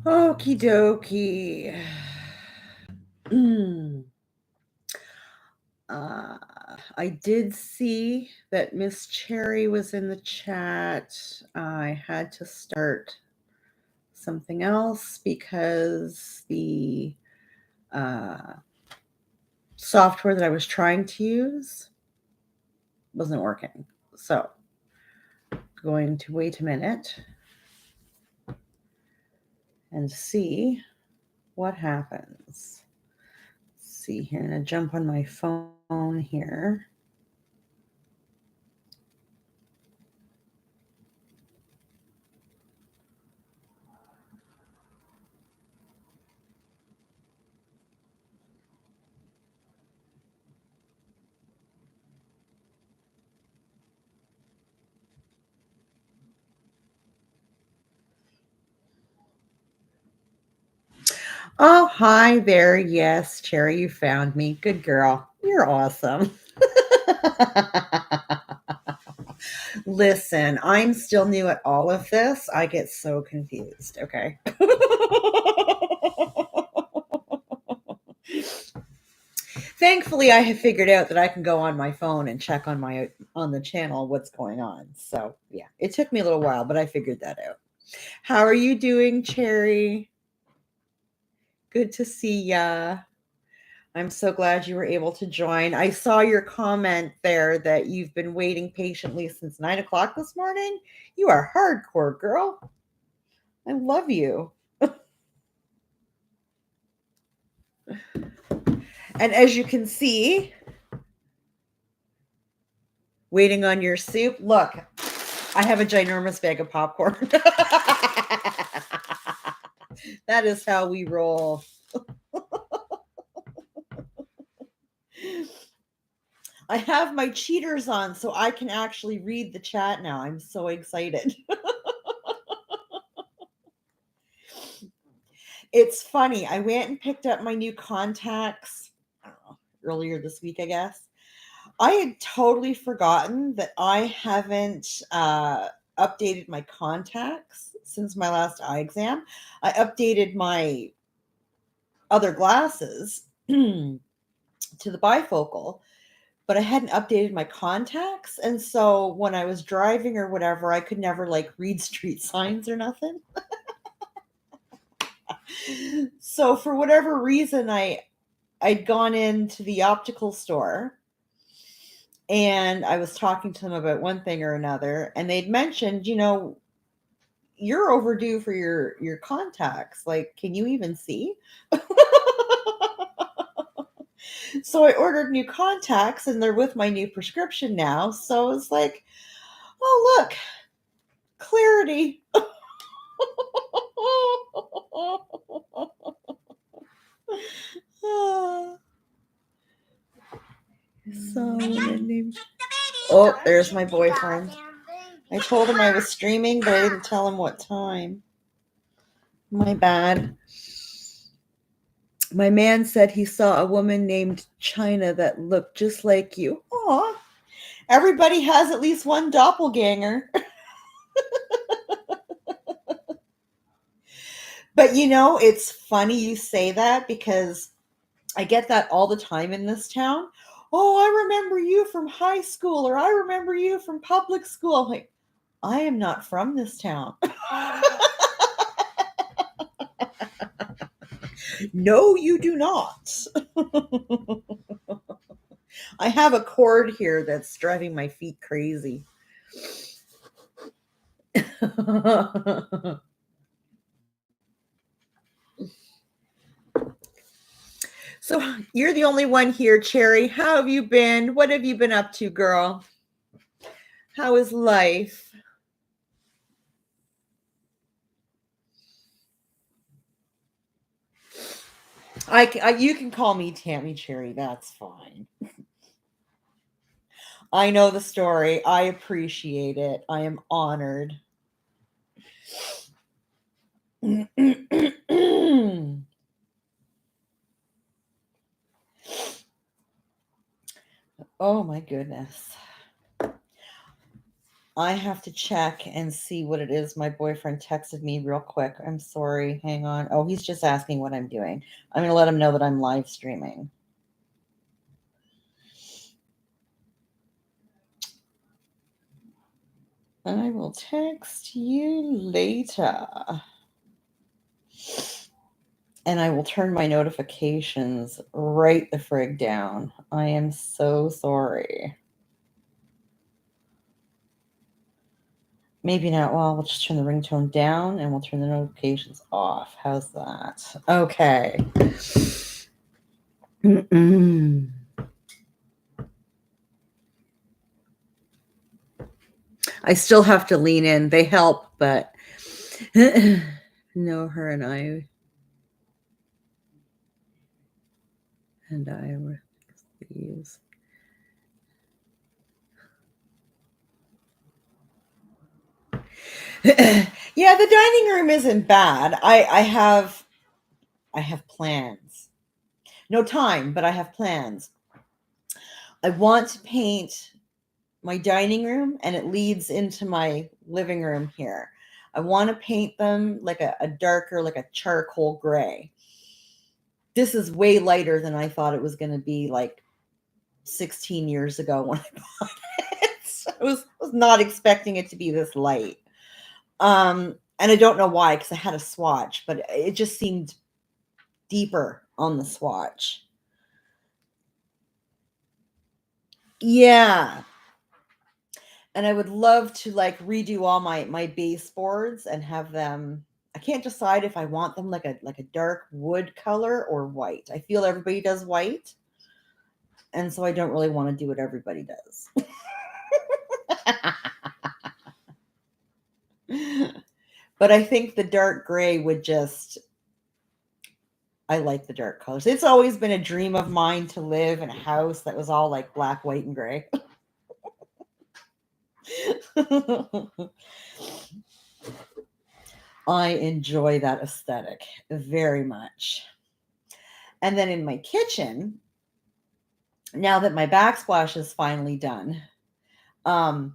Okie dokie. Mm. Uh, I did see that Miss Cherry was in the chat. I had to start something else because the uh, software that I was trying to use wasn't working. So, going to wait a minute and see what happens. Let's see here. I'm going to jump on my phone here. Oh, hi there. Yes, Cherry, you found me. Good girl. You're awesome. Listen, I'm still new at all of this. I get so confused. Okay. Thankfully, I have figured out that I can go on my phone and check on the channel what's going on. So, yeah, it took me a little while, but I figured that out. How are you doing, Cherry? Good to see ya. I'm so glad you were able to join. I saw your comment there that you've been waiting patiently since 9 o'clock this morning. You are hardcore, girl. I love you. And as you can see, waiting on your soup. Look, I have a ginormous bag of popcorn. That is how we roll. I have my cheaters on so I can actually read the chat now. I'm so excited. It's funny. I went and picked up my new contacts, I don't know, earlier this week, I guess. I had totally forgotten that I haven't updated my contacts since my last eye exam. I updated my other glasses to the bifocal, but I hadn't updated my contacts. And so when I was driving or whatever, I could never like read street signs or nothing. So for whatever reason, I'd gone into the optical store and I was talking to them about one thing or another, and they'd mentioned, you're overdue for your contacts. Like, can you even see? So I ordered new contacts and they're with my new prescription now. So it's like, oh look, clarity. So oh, there's my boyfriend. I told him I was streaming, but I didn't tell him what time. My bad. My man said he saw a woman named China that looked just like you. Aw. Everybody has at least one doppelganger. But it's funny you say that because I get that all the time in this town. Oh, I remember you from high school, or I remember you from public school. I'm like, I am not from this town. No, you do not. I have a cord here that's driving my feet crazy. So you're the only one here, Cherry. How have you been? What have you been up to, girl? How is life? You can call me Tammy Cherry. That's fine. I know the story. I appreciate it. I am honored. Oh my goodness. I have to check and see what it is. My boyfriend texted me real quick. I'm sorry. Hang on. Oh, he's just asking what I'm doing. I'm going to let him know that I'm live streaming. I will text you later. And I will turn my notifications right the frig down. I am so sorry. Maybe not. Well, we'll just turn the ringtone down and we'll turn the notifications off. How's that? Okay. I still have to lean in. They help, but no, her and I were these. Yeah, the dining room isn't bad. I have plans. No time, but I have plans. I want to paint my dining room and it leads into my living room here. I want to paint them like a darker, like a charcoal gray. This is way lighter than I thought it was going to be like 16 years ago when I bought it. I was not expecting it to be this light. And I don't know why, because I had a swatch, but it just seemed deeper on the swatch. Yeah. And I would love to like redo all my baseboards and have them. I can't decide if I want them like a dark wood color or white. I feel everybody does white, and so I don't really want to do what everybody does. But I think the dark gray would just. I like the dark colors. It's always been a dream of mine to live in a house that was all like black, white, and gray. I enjoy that aesthetic very much. And then in my kitchen, now that my backsplash is finally done, and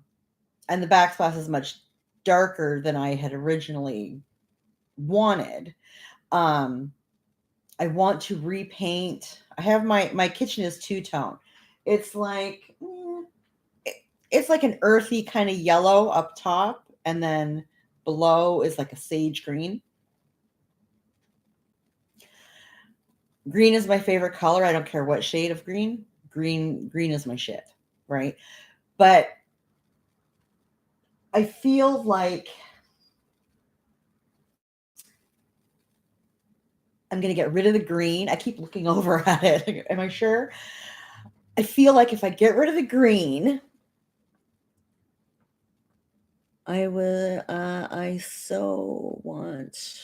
the backsplash is much darker than I had originally wanted, I want to repaint. I have my kitchen is two-tone. It's like it's like an earthy kind of yellow up top, and then below is like a sage green. Green is my favorite color. I don't care what shade of green. Green is my shit, right? But I feel like I'm going to get rid of the green. I keep looking over at it. Am I sure? I feel like if I get rid of the green, I so want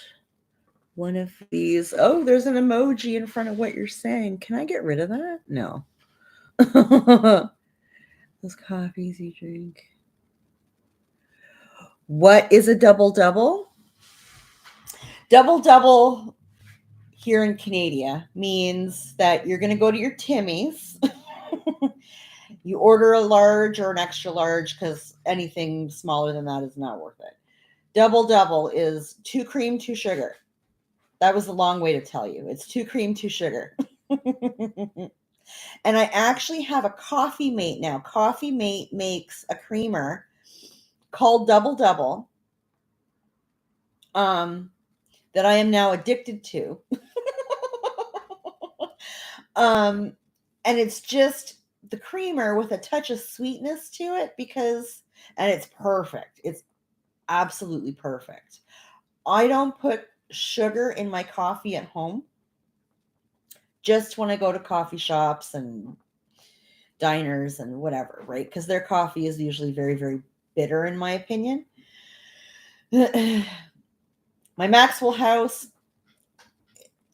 one of these. Oh, there's an emoji in front of what you're saying. Can I get rid of that? No. Those coffees you drink. What is a double double? Double double here in Canada means that you're going to go to your Timmy's. You order a large or an extra large because anything smaller than that is not worth it. Double double is 2 cream, 2 sugar. That was a long way to tell you. It's 2 cream, 2 sugar. And I actually have a Coffee Mate now. Coffee Mate makes a creamer called Double Double that I am now addicted to. And it's just the creamer with a touch of sweetness to it and it's perfect. It's absolutely perfect. I don't put sugar in my coffee at home. Just when I go to coffee shops and diners and whatever, right? Because their coffee is usually very, very bitter, in my opinion. My Maxwell House,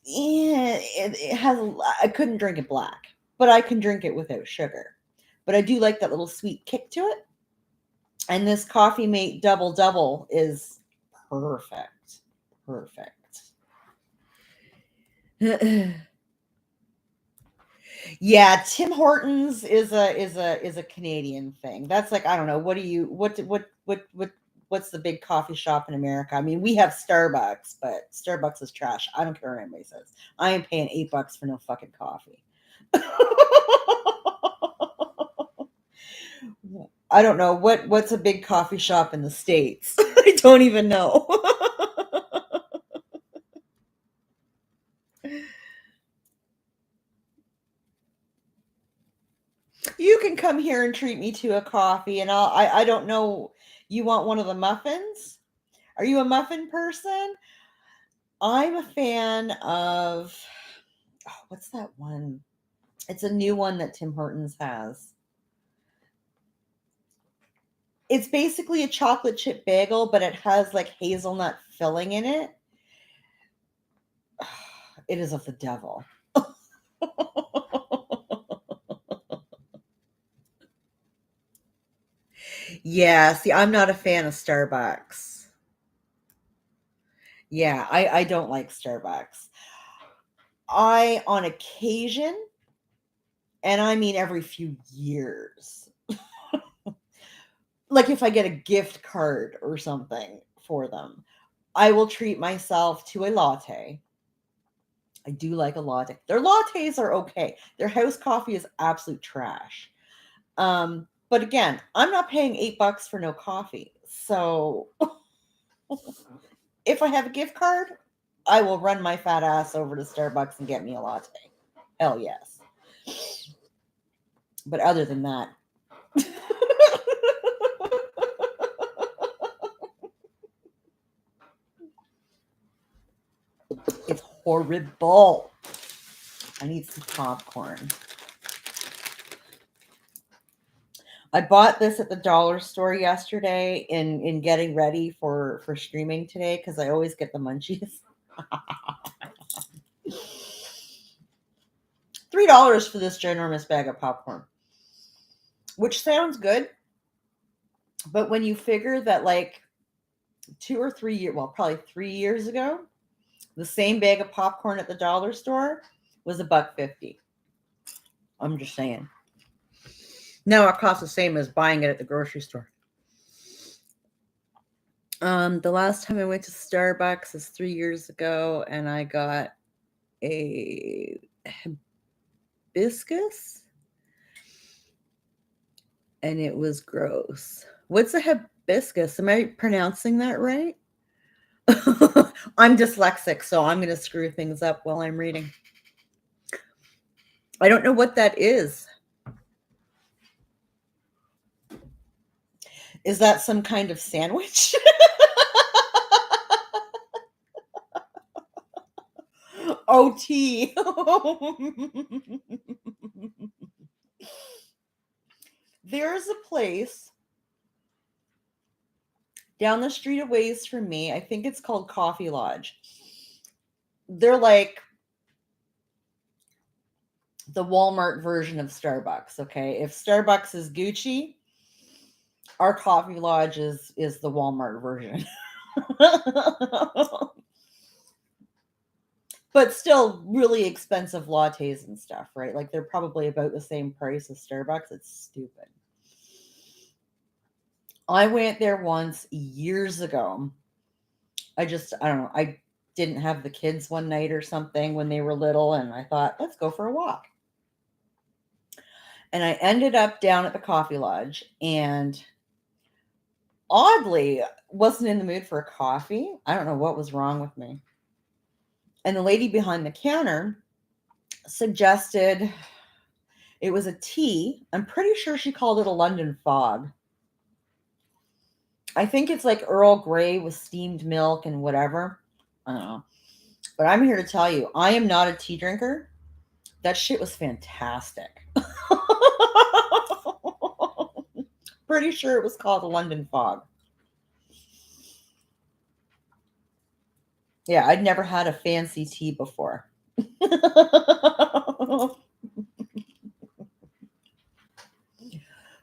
yeah, it has. I couldn't drink it black, but I can drink it without sugar. But I do like that little sweet kick to it. And this Coffee Mate Double Double is perfect. Perfect. Yeah, Tim Hortons is a Canadian thing. That's like, I don't know. What do you what's the big coffee shop in America? I mean, we have Starbucks, but Starbucks is trash. I don't care what anybody says. I am paying $8 for no fucking coffee. I don't know what's a big coffee shop in the States. I don't even know. You can come here and treat me to a coffee, and I don't know. You want one of the muffins? Are you a muffin person? I'm a fan of, oh, what's that one? It's a new one that Tim Hortons has. It's basically a chocolate chip bagel, but it has like hazelnut filling in it. It is of the devil. Yeah, see, I'm not a fan of Starbucks. Yeah, I don't like Starbucks. I, on occasion, and I mean every few years, like if I get a gift card or something for them, I will treat myself to a latte. I do like a latte. Their lattes are okay. Their house coffee is absolute trash. But again, I'm not paying $8 for no coffee. So if I have a gift card, I will run my fat ass over to Starbucks and get me a latte. Hell yes. But other than that, it's horrible. I need some popcorn. I bought this at the dollar store yesterday in getting ready for streaming today because I always get the munchies. $3 for this ginormous bag of popcorn, which sounds good, but when you figure that like 2 or 3 years, well, probably 3 years ago, the same bag of popcorn at the dollar store was $1.50. I'm just saying. Now it costs the same as buying it at the grocery store. The last time I went to Starbucks is 3 years ago, and I got a hibiscus, and it was gross. What's a hibiscus? Am I pronouncing that right? I'm dyslexic, so I'm going to screw things up while I'm reading. I don't know what that is. Is that some kind of sandwich? OT. There's a place down the street a ways from me. I think it's called Coffee Lodge. They're like the Walmart version of Starbucks, okay? If Starbucks is Gucci, our Coffee Lodge is the Walmart version. But still really expensive lattes and stuff, right? Like they're probably about the same price as Starbucks. It's stupid. I went there once years ago. I don't know. I didn't have the kids one night or something when they were little, and I thought, let's go for a walk. And I ended up down at the Coffee Lodge, and oddly wasn't in the mood for a coffee. I don't know what was wrong with me. And the lady behind the counter suggested it was a tea. I'm pretty sure she called it a London Fog. I think it's like Earl Grey with steamed milk and whatever. I don't know. But I'm here to tell you, I am not a tea drinker. That shit was fantastic. Pretty sure it was called a London Fog. Yeah, I'd never had a fancy tea before.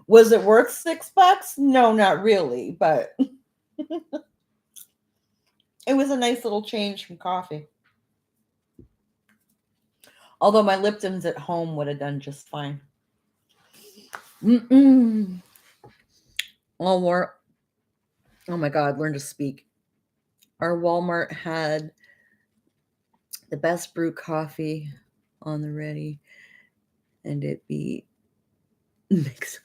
Was it worth $6? No, not really, but it was a nice little change from coffee. Although my Lipton's at home would have done just fine. Mm-mm. Walmart. Oh my God, learn to speak. Our Walmart had the best brew coffee on the ready, and it beat McDonald's.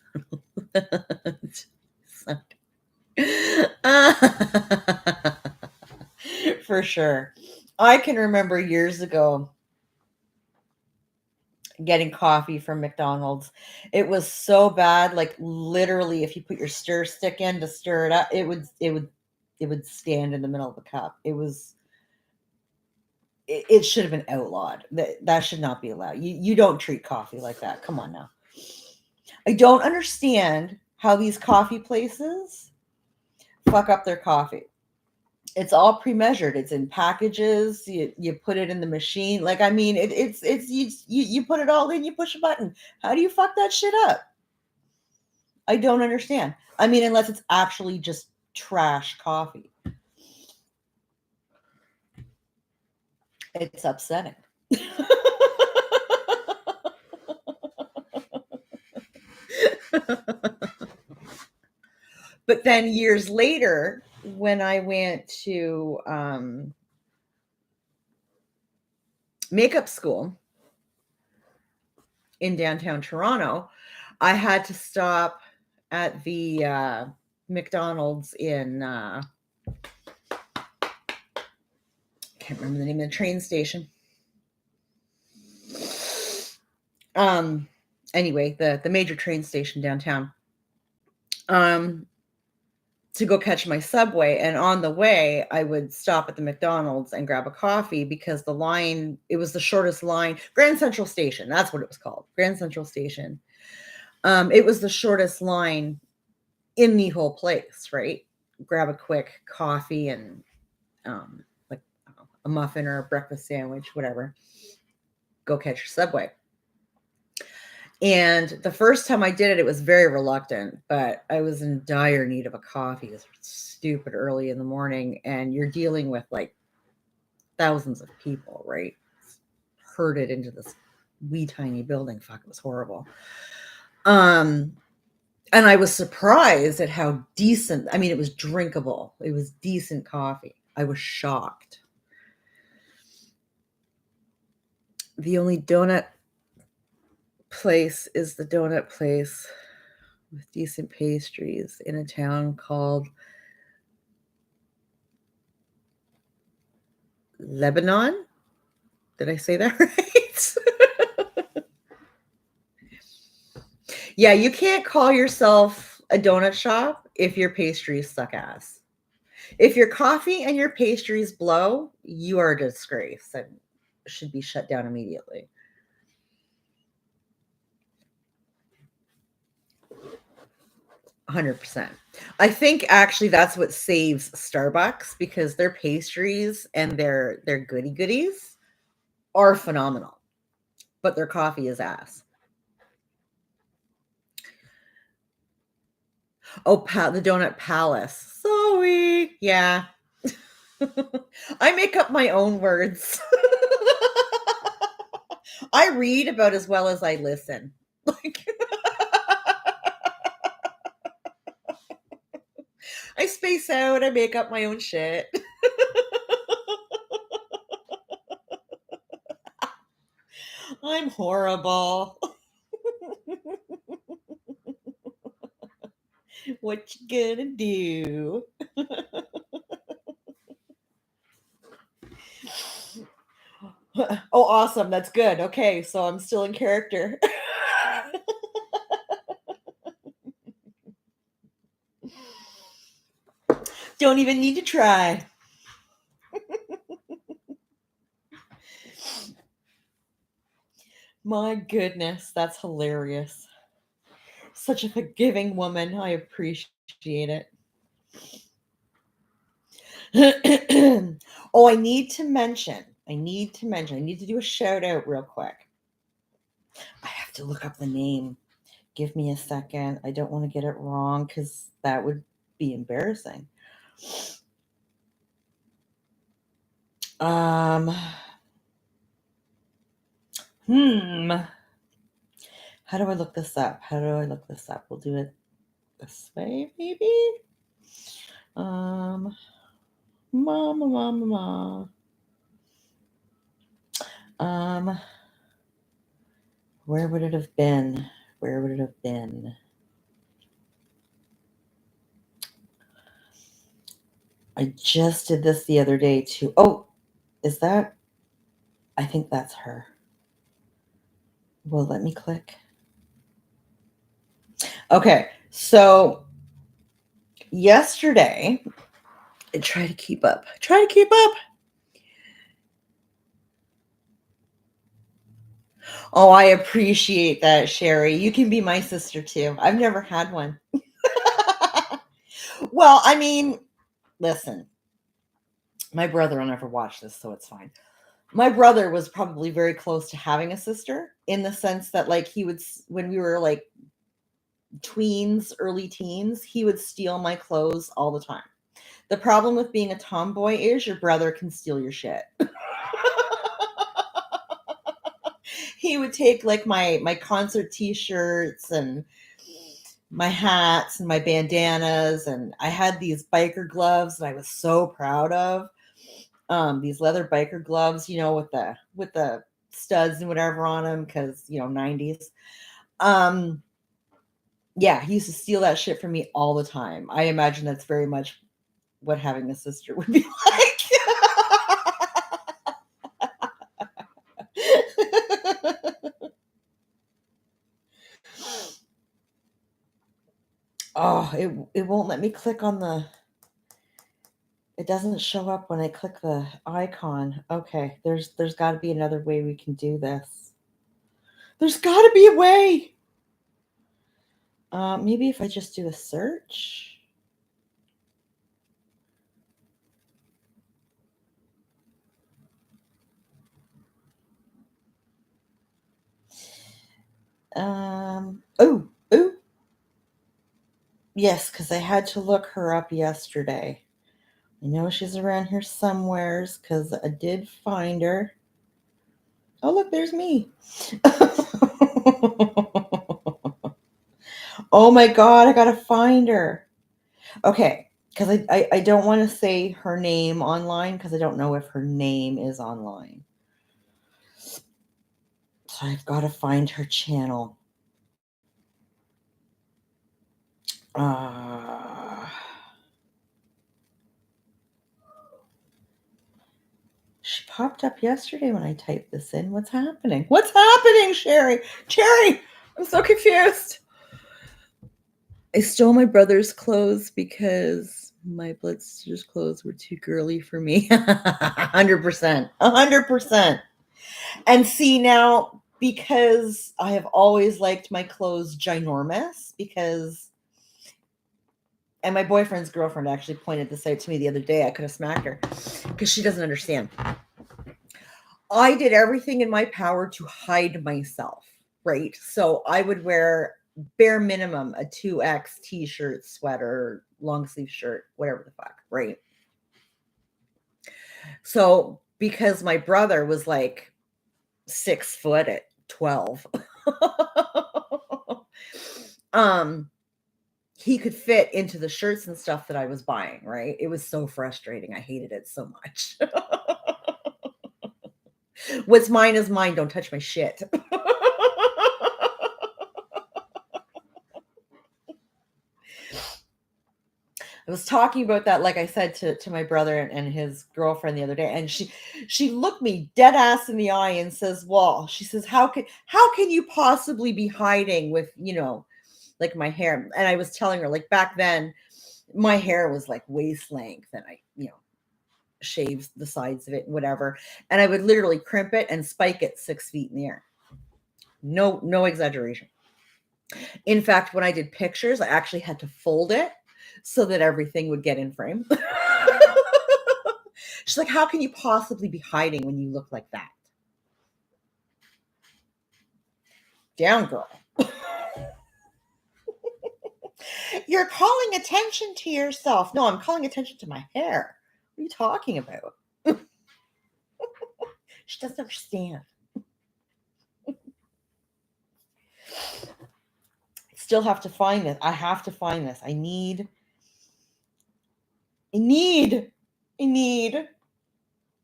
For sure. I can remember years ago getting coffee from McDonald's. It was so bad, like literally if you put your stir stick in to stir it up, it would stand in the middle of the cup. It should have been outlawed. That should not be allowed. You don't treat coffee like that. Come on now. I don't understand how these coffee places fuck up their coffee. It's all pre-measured. It's in packages. You put it in the machine. Like, I mean, it's you put it all in, you push a button. How do you fuck that shit up? I don't understand. I mean, unless it's actually just trash coffee. It's upsetting. But then years later, when I went to makeup school in downtown Toronto, I had to stop at the McDonald's in can't remember the name of the train station. Anyway, the major train station downtown. To go catch my subway, and on the way I would stop at the McDonald's and grab a coffee because the line, it was the shortest line. Grand Central Station, that's what it was called. Grand Central Station. It was the shortest line in the whole place, right? Grab a quick coffee and like a muffin or a breakfast sandwich, whatever. Go catch your subway. And the first time I did it, it was very reluctant, but I was in dire need of a coffee. It was stupid early in the morning, and you're dealing with like thousands of people, right? Herded into this wee tiny building. Fuck, it was horrible. And I was surprised at how decent. I mean, it was drinkable. It was decent coffee. I was shocked. The only donut place is the donut place with decent pastries in a town called Lebanon. Did I say that right? Yeah, you can't call yourself a donut shop if your pastries suck ass. If your coffee and your pastries blow, you are a disgrace and should be shut down immediately. 100%. I think actually that's what saves Starbucks because their pastries and their goody goodies are phenomenal, but their coffee is ass. Oh, the Donut Palace. Sorry. Yeah. I make up my own words. I read about as well as I listen. Like I space out, I make up my own shit. I'm horrible. What you gonna do? Oh, awesome. That's good. Okay, so I'm still in character. Don't even need to try. My goodness, that's hilarious. Such a forgiving woman. I appreciate it. Oh, I need to do a shout out real quick. I have to look up the name. Give me a second. I don't want to get it wrong because that would be embarrassing. Um, How do I look this up? We'll do it this way, maybe. Ma. Where would it have been? I just did this the other day too. Oh, is that? I think that's her. Well, let me click. Okay, so yesterday, I try to keep up. Oh, I appreciate that, Sherry. You can be my sister too. I've never had one. Well, I mean, listen, my brother will never watch this, so it's fine. My brother was probably very close to having a sister in the sense that, like, he would, when we were like tweens, early teens, he would steal my clothes all the time. The problem with being a tomboy is your brother can steal your shit. He would take like my concert t-shirts and my hats and my bandanas, and I had these biker gloves that I was so proud of. These leather biker gloves, with the studs and whatever on them, because 90s. Yeah, he used to steal that shit from me all the time. I imagine that's very much what having a sister would be like. Oh, it won't let me click on it doesn't show up when I click the icon. Okay, there's got to be another way we can do this. There's got to be a way. Maybe if I just do a search. Oh. Yes, because I had to look her up yesterday. I know she's around here somewheres because I did find her. Oh, look, there's me. Oh my God, I gotta find her. Okay, because I don't want to say her name online because I don't know if her name is online. So I've got to find her channel. She popped up yesterday when I typed this in. What's happening? What's happening, Sherry? Cherry, I'm so confused. I stole my brother's clothes because my blood sister's clothes were too girly for me. 100%. 100%. And see, now, because I have always liked my clothes ginormous, and my boyfriend's girlfriend actually pointed this out to me the other day. I could have smacked her because she doesn't understand. I did everything in my power to hide myself, right? So I would wear bare minimum a 2X t-shirt, sweater, long sleeve shirt, whatever the fuck, right? So because my brother was like 6 foot at 12, he could fit into the shirts and stuff that I was buying, right? It was so frustrating. I hated it so much. What's mine is mine. Don't touch my shit. I was talking about that, like I said, to my brother and his girlfriend the other day, and she looked me dead ass in the eye and says, "Well," she says, how can you possibly be hiding with like my hair?" And I was telling her, like, back then, my hair was like waist length, and I shaved the sides of it and whatever, and I would literally crimp it and spike it 6 feet in the air. No exaggeration. In fact, when I did pictures, I actually had to fold it so that everything would get in frame. She's like, how can you possibly be hiding when you look like that? Down, girl. You're calling attention to yourself. No, I'm calling attention to my hair. What are you talking about? She doesn't understand. Still have to find this. I have to find this. I need.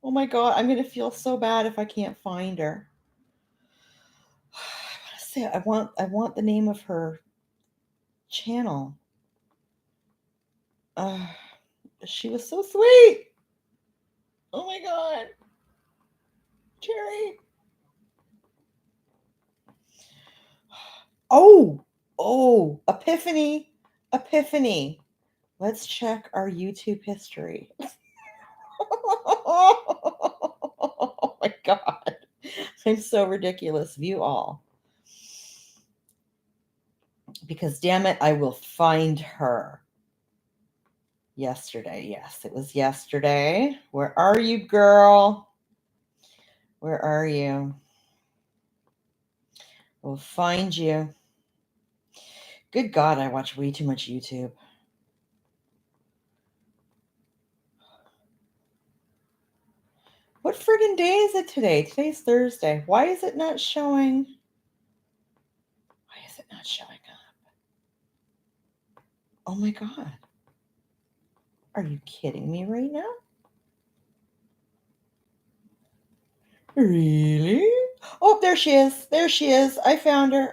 Oh my God, I'm gonna feel so bad if I can't find her. I want the name of her channel. She was so sweet. Oh my God, Cherry. Oh, Epiphany. Let's check our YouTube history. Oh my God. I'm so ridiculous. View all. Because damn it, I will find her. Yesterday. Yes, it was yesterday. Where are you, girl? Where are you? We'll find you. Good God, I watch way too much YouTube. What friggin' day is it today? Today's Thursday. Why is it not showing? Why is it not showing up? Oh my God. Are you kidding me right now? Really? Oh, there she is. There she is. I found her.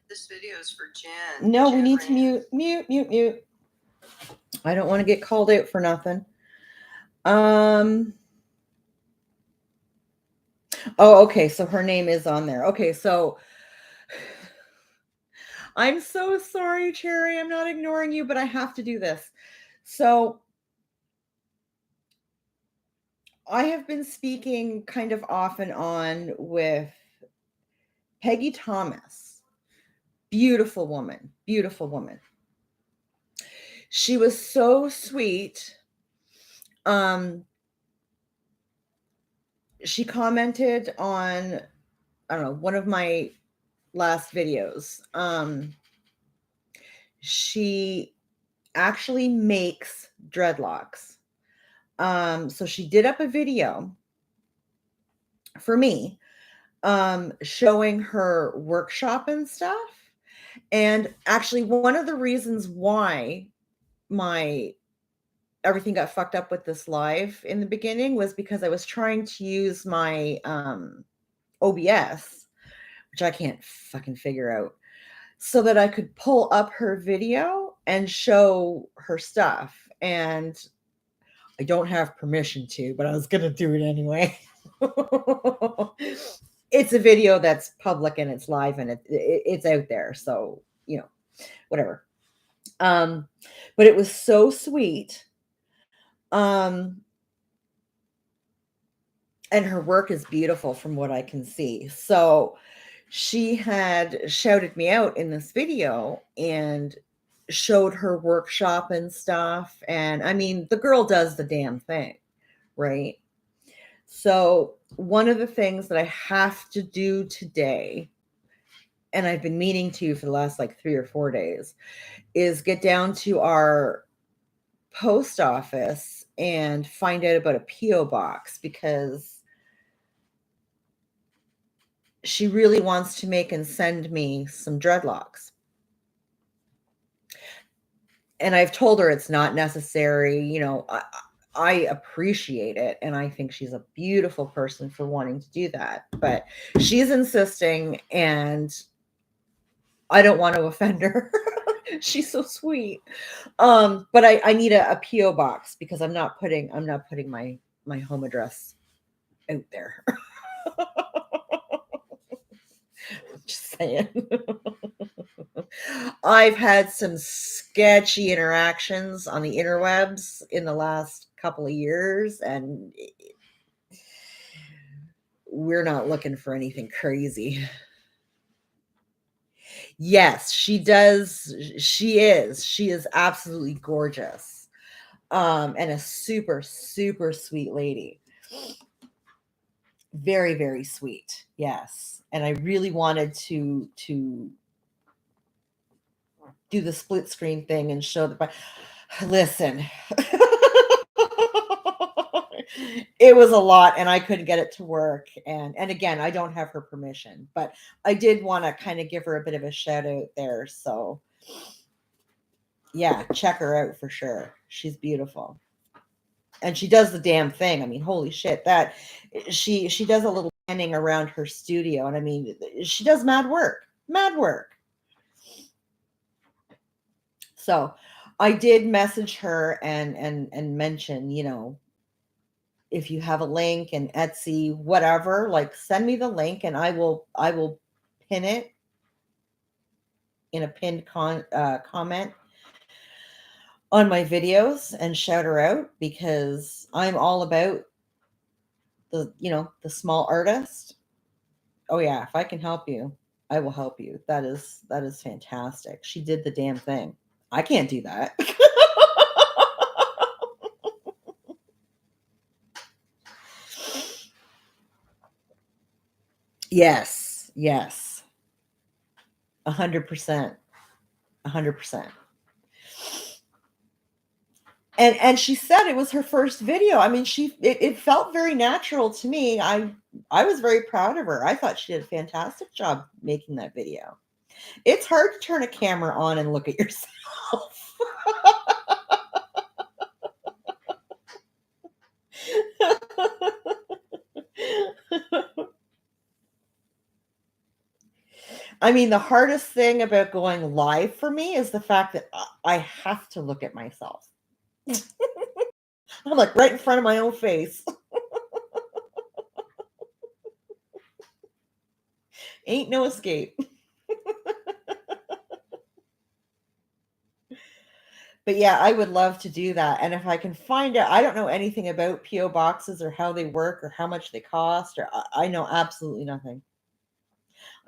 This video is for Jen. No, we need to mute. I don't want to get called out for nothing. Oh, okay. So her name is on there. Okay, so I'm so sorry, Cherry. I'm not ignoring you, but I have to do this. So I have been speaking kind of off and on with Peggy Thomas. Beautiful woman. She was so sweet. She commented on, I don't know, one of my last videos. She actually makes dreadlocks. So she did up a video for me, showing her workshop and stuff. And actually, one of the reasons why everything got fucked up with this live in the beginning was because I was trying to use my OBS, which I can't fucking figure out, so that I could pull up her video and show her stuff. And I don't have permission to, but I was going to do it anyway. It's a video that's public and it's live and it's out there. So, whatever. But it was so sweet. And her work is beautiful from what I can see. So she had shouted me out in this video and showed her workshop and stuff. And I mean, the girl does the damn thing, right? So one of the things that I have to do today, and I've been meaning to for the last like 3 or 4 days, is get down to our post office and find out about a P.O. box, because she really wants to make and send me some dreadlocks. And I've told her it's not necessary. I appreciate it, and I think she's a beautiful person for wanting to do that. But she's insisting, and I don't want to offend her. She's so sweet. But I need a P.O. box, because I'm not putting my home address out there. Just saying. I've had some sketchy interactions on the interwebs in the last couple of years, and we're not looking for anything crazy. Yes, she does. She is absolutely gorgeous. And a super, super sweet lady. Very, very sweet. Yes. And I really wanted to do the split screen thing and show the, listen. It was a lot and I couldn't get it to work. And again, I don't have her permission, but I did want to kind of give her a bit of a shout out there. So yeah, check her out for sure. She's beautiful. And she does the damn thing. I mean, holy shit, that she does a little panning around her studio, and I mean, she does mad work. Mad work. So I did message her and mention, if you have a link and Etsy, whatever, like send me the link and I will pin it in a pinned comment on my videos and shout her out because I'm all about the small artist. Oh yeah, if I can help you, I will help you. That is fantastic. She did the damn thing. I can't do that. Yes, yes. 100%. 100%. And she said it was her first video. I mean, it felt very natural to me. I was very proud of her. I thought she did a fantastic job making that video. It's hard to turn a camera on and look at yourself. I mean, the hardest thing about going live for me is the fact that I have to look at myself. I'm like right in front of my own face. Ain't no escape. But yeah, I would love to do that. And if I can find out, I don't know anything about PO boxes or how they work or how much they cost, or I know absolutely nothing.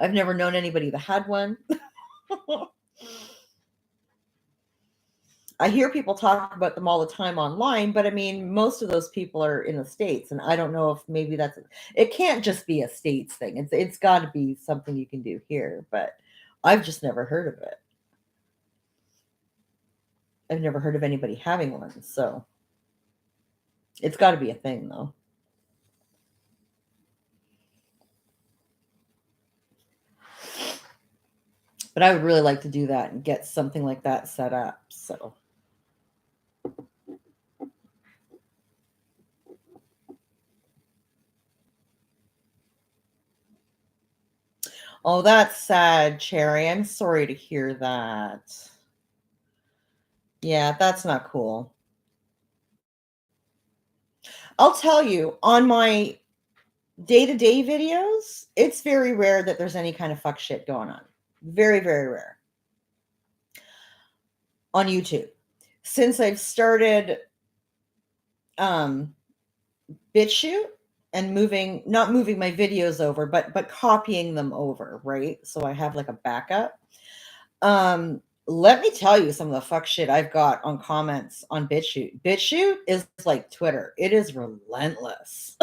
I've never known anybody that had one. I hear people talk about them all the time online, but I mean, most of those people are in the States, and I don't know if maybe it can't just be a States thing. It's got to be something you can do here, but I've just never heard of it. I've never heard of anybody having one, so it's got to be a thing, though. But I would really like to do that and get something like that set up. So, oh, that's sad, Cherry. I'm sorry to hear that. Yeah, that's not cool. I'll tell you, on my day-to-day videos, it's very rare that there's any kind of fuck shit going on. Very, very rare. On YouTube. Since I've started BitChute and not moving my videos over, but copying them over, right? So I have like a backup. Let me tell you some of the fuck shit I've got on comments on BitChute. BitChute is like Twitter. It is relentless.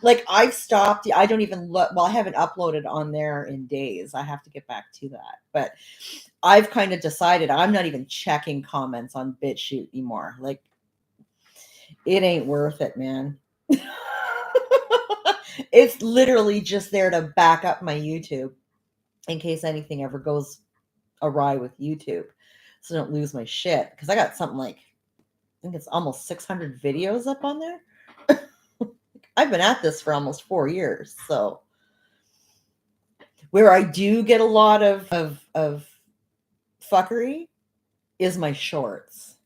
Like I've stopped. I don't even look. Well, I haven't uploaded on there in days. I have to get back to that. But I've kind of decided I'm not even checking comments on BitChute anymore. Like it ain't worth it, man. It's literally just there to back up my YouTube in case anything ever goes awry with YouTube. So I don't lose my shit. Because I got something like, I think it's almost 600 videos up on there. I've been at this for almost 4 years. So where I do get a lot of fuckery is my shorts.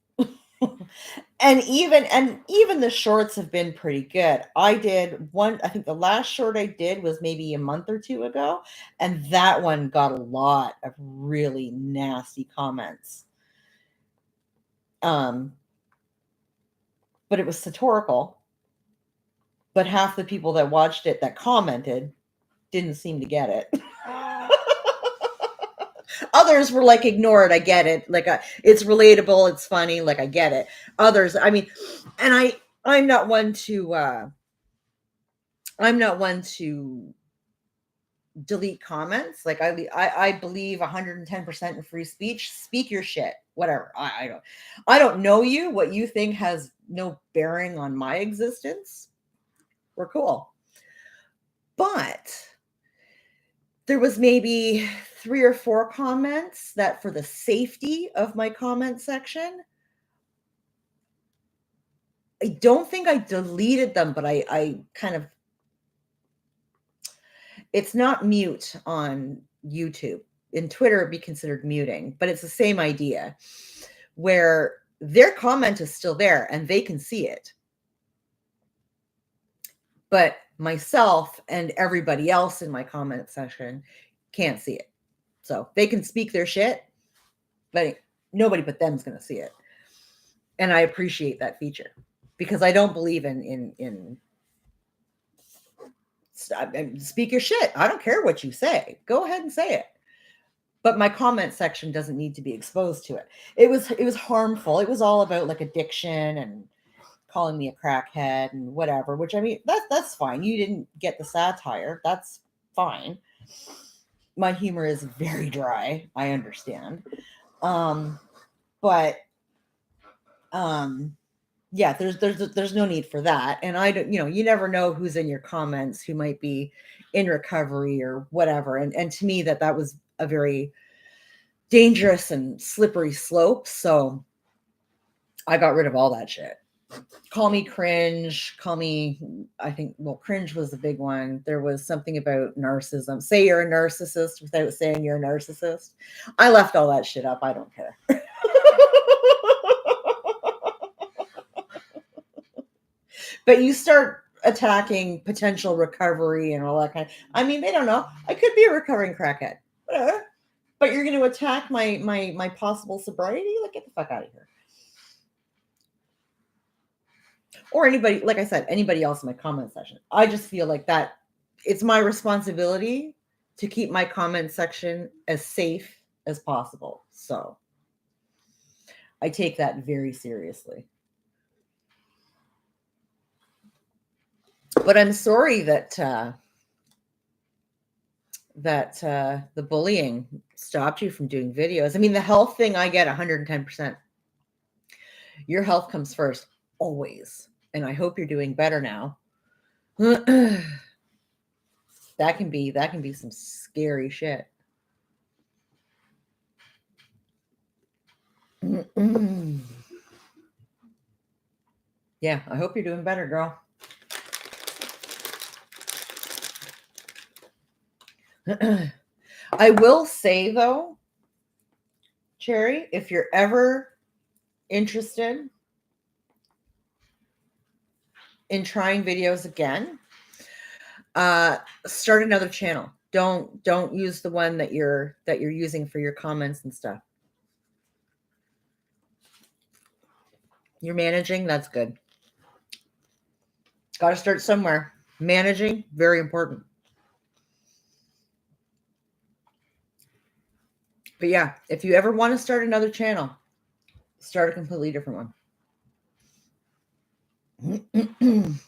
and even the shorts have been pretty good. I did one, I think the last short I did was maybe a month or two ago, and that one got a lot of really nasty comments. But it was satirical. But half the people that watched it that commented didn't seem to get it. Others were like, ignore it. I get it. Like, it's relatable. It's funny. Like, I get it. Others, I mean, and I'm not one to delete comments. Like I believe 110% in free speech. Speak your shit. whatever. I don't know you. What you think has no bearing on my existence. We're cool. But there was maybe 3 or 4 comments that, for the safety of my comment section, I don't think I deleted them, but I kind of, it's not mute on YouTube. In Twitter, it'd be considered muting, but it's the same idea where their comment is still there and they can see it. But myself and everybody else in my comment section can't see it. So they can speak their shit, but nobody but them is going to see it. And I appreciate that feature because I don't believe in speak your shit. I don't care what you say. Go ahead and say it. But my comment section doesn't need to be exposed to it. It was harmful. It was all about like addiction and calling me a crackhead and whatever, which I mean, that's fine. You didn't get the satire. That's fine. My humor is very dry. I understand. But yeah, there's no need for that. And I don't, you never know who's in your comments, who might be in recovery or whatever. And to me, that was a very dangerous and slippery slope. So I got rid of all that shit. Call me cringe. Call me, I think, well, cringe was a big one. There was something about narcissism. Say you're a narcissist without saying you're a narcissist. I left all that shit up. I don't care. But you start attacking potential recovery and all that kind of, I mean, they don't know. I could be a recovering crackhead. Whatever. But you're going to attack my possible sobriety? Like, get the fuck out of here. Or anybody, like I said, anybody else in my comment section. I just feel like that it's my responsibility to keep my comment section as safe as possible. So I take that very seriously. But I'm sorry that the bullying stopped you from doing videos. I mean, the health thing, I get 110%. Your health comes first, always. And I hope you're doing better now. That can be some scary shit. Yeah, I hope you're doing better, girl. I will say, though, Cherry, if you're ever interested in trying videos again, start another channel. Don't use the one that you're using for your comments and stuff. You're managing, that's good. Got to start somewhere. Managing, very important. But yeah, if you ever want to start another channel, start a completely different one.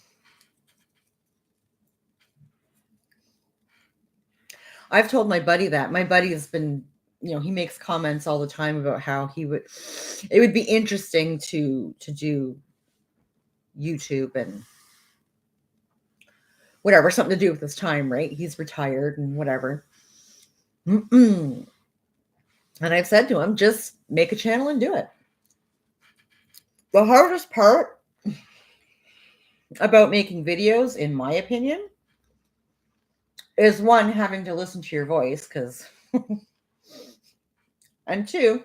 I've told my buddy that. My buddy has been, he makes comments all the time about how it would be interesting to do YouTube and whatever, something to do with his time, right? He's retired and whatever. And I've said to him, just make a channel and do it. The hardest part about making videos, in my opinion, is one, having to listen to your voice, and two,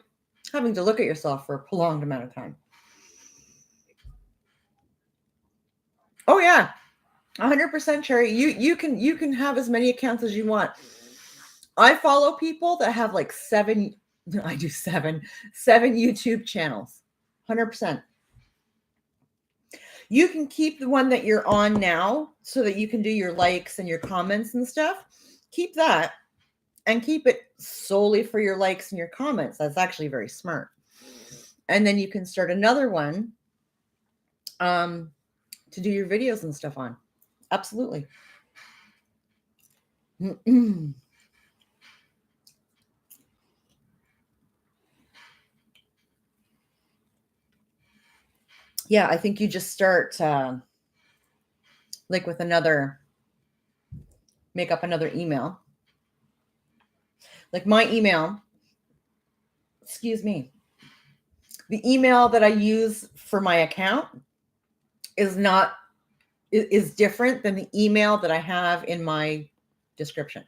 having to look at yourself for a prolonged amount of time. Oh yeah, 100%, Cherry. You can have as many accounts as you want. I follow people that have like 7. I do 7 YouTube channels. 100%. You can keep the one that you're on now so that you can do your likes and your comments and stuff. Keep that and keep it solely for your likes and your comments. That's actually very smart. And then you can start another one to do your videos and stuff on. Absolutely. yeah, I think you just start like with make up another email. Like my email, excuse me, the email that I use for my account is not is different than the email that I have in my description.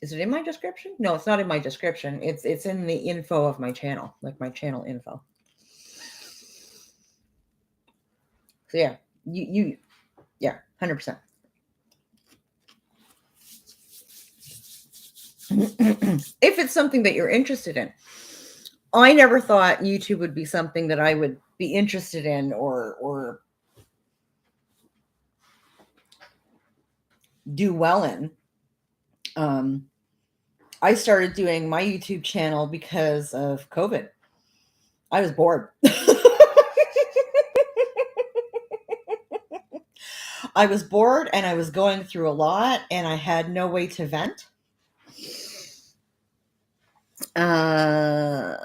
Is it in my description? No, it's not in my description. It's in the info of my channel, like my channel info. So yeah, yeah, 100%. If it's something that you're interested in. I never thought YouTube would be something that I would be interested in or do well in. I started doing my YouTube channel because of COVID. I was bored. I was bored and I was going through a lot and I had no way to vent. I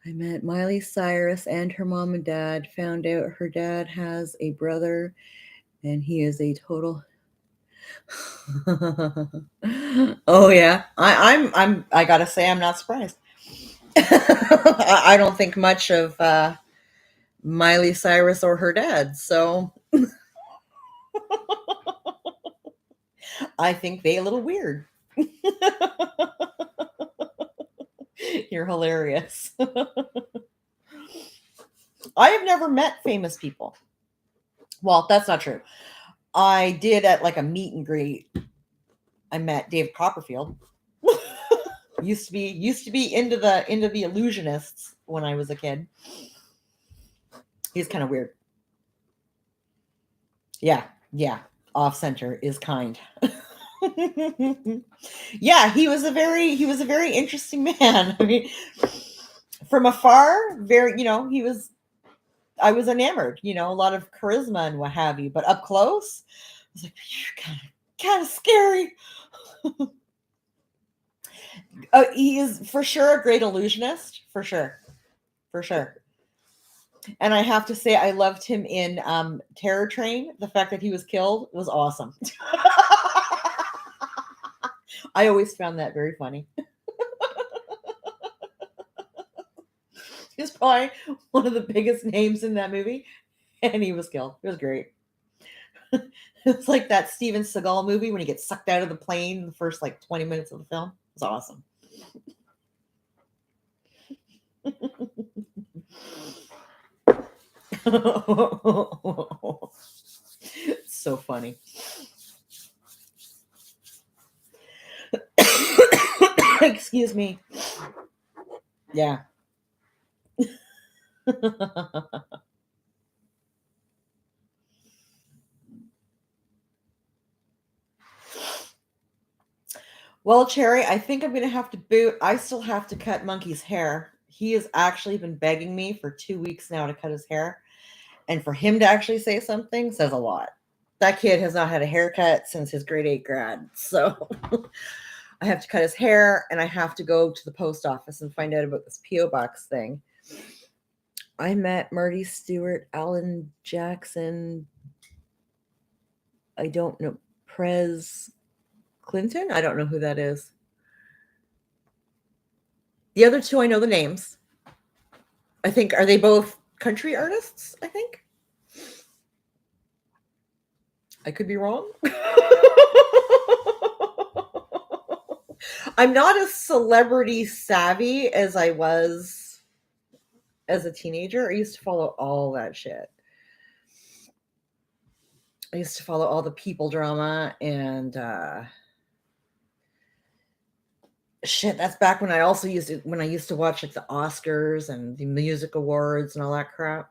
met Miley Cyrus and her mom and dad, found out her dad has a brother and he is a total oh yeah. I gotta say I'm not surprised. I don't think much of Miley Cyrus or her dad, so I think they a little weird. You're hilarious. I have never met famous people. Well, that's not true. I did at like a meet and greet. I met Dave Copperfield. used to be into the illusionists when I was a kid. He's kind of weird. Yeah. Off center is kind. Yeah, he was a very interesting man. I mean, from afar, I was enamored, a lot of charisma and what have you, but up close, I was like, you're kind of scary. He is for sure a great illusionist, for sure. And I have to say, I loved him in Terror Train. The fact that he was killed was awesome. I always found that very funny. He's probably one of the biggest names in that movie, and he was killed. It was great. It's like that Steven Seagal movie when he gets sucked out of the plane in the first like 20 minutes of the film. It was awesome. So funny. Excuse me. Yeah. Well, Cherry, I think I'm going to have to boot. I still have to cut Monkey's hair. He has actually been begging me for 2 weeks now to cut his hair. And for him to actually say something says a lot. That kid has not had a haircut since his grade 8 grad. So I have to cut his hair and I have to go to the post office and find out about this P.O. box thing. I met Marty Stewart, Alan Jackson. I don't know. Prez Clinton? I don't know who that is. The other two, I know the names. I think, are they both country artists? I think. I could be wrong. I'm not as celebrity savvy as I was as a teenager. I used to follow all that shit. I used to follow all the people drama and shit. That's back when I also used to watch like the Oscars and the music awards and all that crap.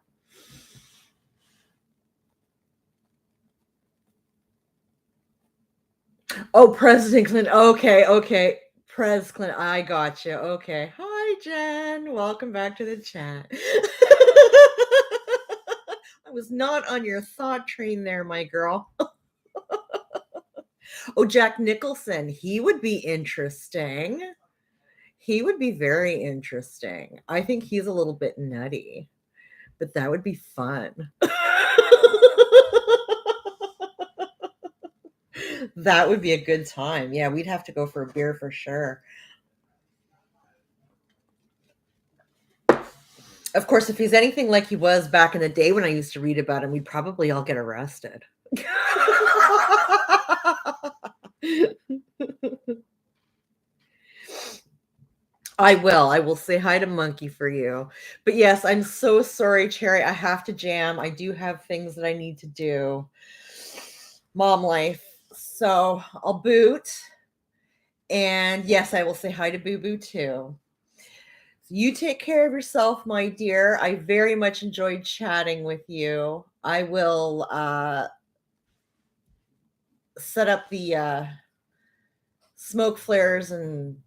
Oh, President Clinton. Okay. Pres Clinton. I got you. Okay. Hi, Jen. Welcome back to the chat. I was not on your thought train there, my girl. Oh, Jack Nicholson. He would be interesting. He would be very interesting. I think he's a little bit nutty, but that would be fun. That would be a good time. Yeah, we'd have to go for a beer for sure. Of course, if he's anything like he was back in the day when I used to read about him, we'd probably all get arrested. I will. I will say hi to Monkey for you. But yes, I'm so sorry, Cherry. I have to jam. I do have things that I need to do. Mom life. So I'll boot. And yes, I will say hi to Boo Boo too. You take care of yourself, my dear. I very much enjoyed chatting with you. I will set up the smoke flares and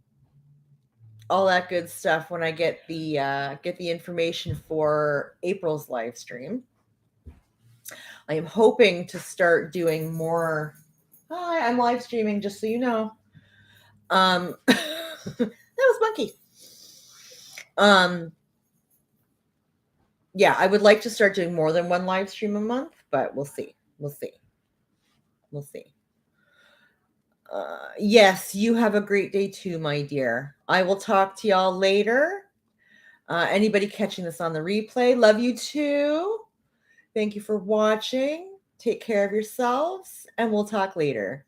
all that good stuff when I get the information for April's live stream. I am hoping to start doing more. Hi, I'm live streaming, just so you know. That was Monkey. Yeah, I would like to start doing more than one live stream a month, but we'll see. We'll see. We'll see. Yes, you have a great day too, my dear. I will talk to y'all later. Anybody catching this on the replay, love you too. Thank you for watching. Take care of yourselves, and we'll talk later.